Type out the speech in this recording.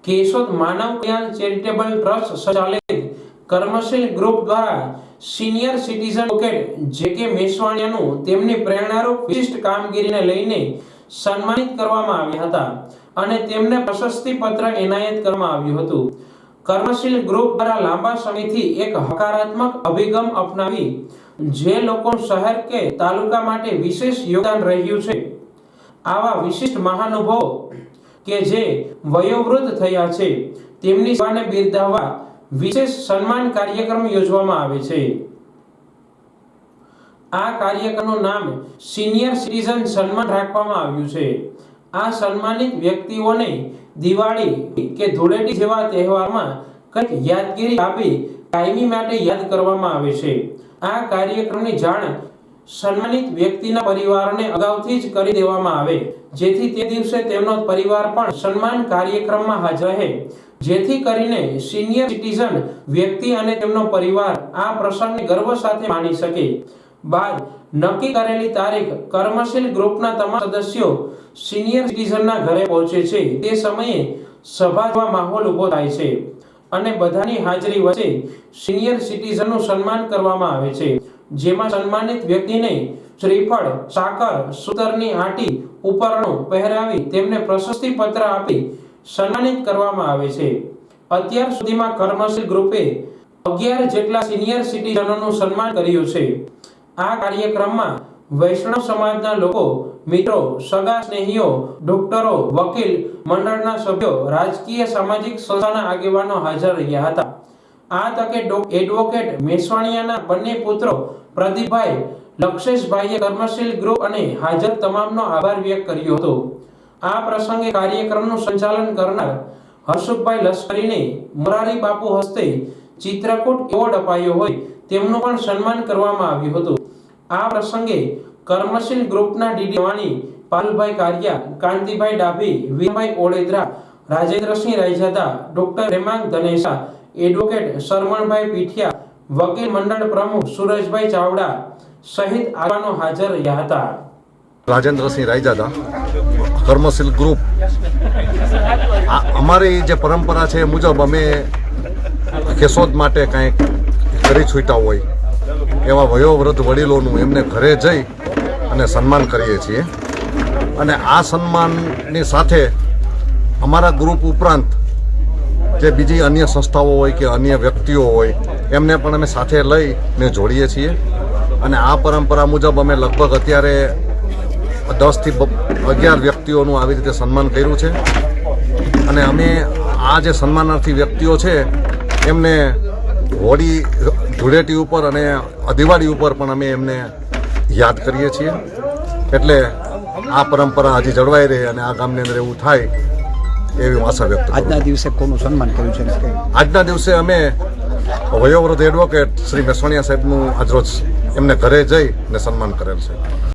કેશોદ માનવ કલ્યાણ charitable trust સંચાલિત કર્મશીલ group દ્વારા senior citizen advocate જે.કે. મેસવાણિયાનું તેમની પ્રેરણારૂપ વિશિષ્ટ કામગીરીને લઈને સન્માનિત કરવામાં આવ્યા હતા અને તેમને પ્રશસ્તિ પત્ર એનાયત કરવામાં આવ્યું હતું। કર્મશીલ ગ્રુપ દ્વારા લાંબા સમયથી એક હકારાત્મક અભિગમ અપનાવી જે લોકો શહેર કે તાલુકા માટે વિશેષ યોગદાન રહ્યું છે આવા વિશિષ્ટ મહાનુભાવો કે જે વયોવૃદ્ધ થયા છે તેમની સેવાને બિરદાવવા વિશેષ સન્માન કાર્યક્રમ યોજવામાં આવે છે। આ કાર્યક્રમનું નામ સિનિયર સિટીઝન સન્માન રાખવામાં આવ્યું છે। આ સન્માનિત વ્યક્તિઓને દિવાળી કે ધૂળેટી જેવા તહેવારમાં કંઈક યાદગીરી આપી કાયમી માટે યાદ કરવામાં આવે છે। આ કાર્યક્રમની જાણ સન્માનિત વ્યક્તિના પરિવારને અગાઉથી જ કરી દેવામાં આવે જેથી તે દિવસે તેમનો પરિવાર પણ સન્માન કાર્યક્રમમાં હાજર રહે જેથી કરીને સિનિયર સિટીઝન વ્યક્તિ અને તેમનો પરિવાર આ પ્રસંગને ગર્વ સાથે માણી શકે। બાદ નક્કી કરેલી તારીખ કર્મશીલ ગ્રુપના તમામ સદસ્યો સિનિયર સિટીઝનના ઘરે પહોંચે છે। તે સમયે સભા જેવો માહોલ ઊભો થાય છે અને બધાની હાજરી વચ્ચે સિનિયર સિટીઝનનું સન્માન કરવામાં આવે છે જેમાં સન્માનિત વ્યક્તિને શ્રીફળ, સાકર, સૂતરની આંટી, ઉપરણું પહેરાવી તેમને પ્રશસ્તિ પત્ર આપી સન્માનિત કરવામાં આવે છે। અત્યાર સુધીમાં કર્મશીલ ગ્રુપે 11 જેટલા સિનિયર સિટીઝનોનું સન્માન કર્યું છે। આ કાર્યક્રમમાં વૈષ્ણવ સમાજના લોકો, મિત્રો, સગા સ્નેહીઓ, ડોક્ટરો, વકીલ મંડળના સભ્યો, રાજકીય સામાજિક સંસ્થાના આગેવાનો હાજર રહ્યા હતા। આ તકે એડવોકેટ મેસવાણિયાના બંને પુત્રો પ્રદીપભાઈ, લક્ષેશભાઈએ કર્મશીલ ગ્રુપ અને હાજર તમામનો આભાર વ્યક્ત કર્યો હતો। આ પ્રસંગે કાર્યક્રમનું સંચાલન કરનાર હર્ષુભાઈ લશ્કરીને મોરારી બાપુ હસ્તે ચિત્રકૂટ એવોર્ડ અપાયો હોય તેમનું પણ સન્માન કરવામાં આવ્યું હતું। આ પ્રસંગે કર્મશીલ ગ્રુપના ડીડી વાણી, પાલભાઈ કારિયા, કાંતિભાઈ ડાભી, વીરભાઈ ઓળેદરા, રાજેન્દ્રસિંહ રાયજાદા, ડોક્ટર રેમાંગ ધનેસા, એડવોકેટ શરમણભાઈ પીઠિયા, વકીલ મંડળ પ્રમુખ સુરેશભાઈ ચાવડા સહિત આગેવાનો હાજર રહ્યા હતા। રાજેન્દ્રસિંહ રાયજાદા, કર્મશીલ ગ્રુપ। અમારી જે પરંપરા છે એ મુજબ અમે કેશોદ માટે કંઈક કરી છૂટ્યા હોય એવા વયોવૃદ્ધ વડીલોનું એમને ઘરે જઈ અને સન્માન કરીએ છીએ અને આ સન્માનની સાથે અમારા ગ્રુપ ઉપરાંત જે બીજી અન્ય સંસ્થાઓ હોય કે અન્ય વ્યક્તિઓ હોય એમને પણ અમે સાથે લઈને જોડીએ છીએ અને આ પરંપરા મુજબ અમે લગભગ અત્યારે 10 થી 11 વ્યક્તિઓનું આવી રીતે સન્માન કર્યું છે અને અમે આ જે સન્માનાર્થી વ્યક્તિઓ છે એમને હોળી, ધૂળેટી ઉપર અને દિવાળી ઉપર પણ અમે એમને યાદ કરીએ છીએ। એટલે આ પરંપરા હજી જળવાઈ રહે અને આ ગામની અંદર એવું થાય એવી આશા વ્યક્ત કરું। આજના દિવસે કોનું સન્માન કર્યું છે? આજના દિવસે અમે વયોવૃદ્ધ એડવોકેટ શ્રી મેસવાણિયા સાહેબનું આજરોજ એમને ઘરે જઈને સન્માન કરેલ છે।